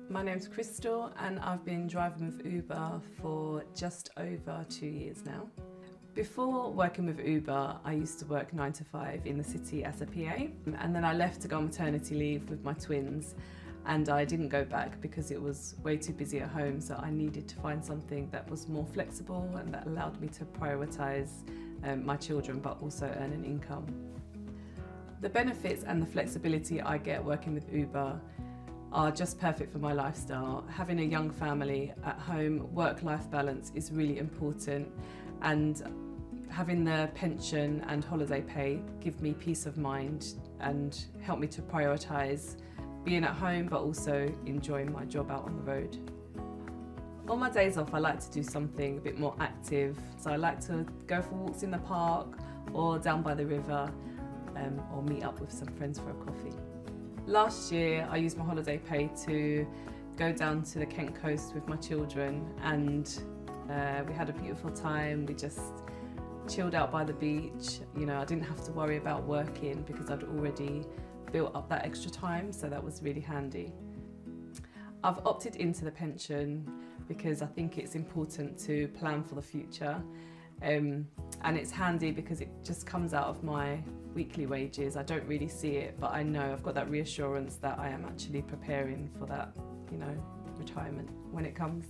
My name's Crystal and I've been driving with Uber for just over 2 years now. Before working with Uber, I used to work 9 to 5 in the city as a PA, and then I left to go on maternity leave with my twins, and I didn't go back because it was way too busy at home, so I needed to find something that was more flexible and that allowed me to prioritise my children but also earn an income. The benefits and the flexibility I get working with Uber are just perfect for my lifestyle. Having a young family at home, work-life balance is really important, and having the pension and holiday pay give me peace of mind and help me to prioritise being at home but also enjoying my job out on the road. On my days off, I like to do something a bit more active, so I like to go for walks in the park or down by the river, or meet up with some friends for a coffee. Last year I used my holiday pay to go down to the Kent coast with my children, and we had a beautiful time. We just chilled out by the beach. You know, I didn't have to worry about working because I'd already built up that extra time, so that was really handy. I've opted into the pension because I think it's important to plan for the future, and it's handy because it just comes out of my weekly wages. I don't really see it, but I know I've got that reassurance that I am actually preparing for that, you know, retirement when it comes.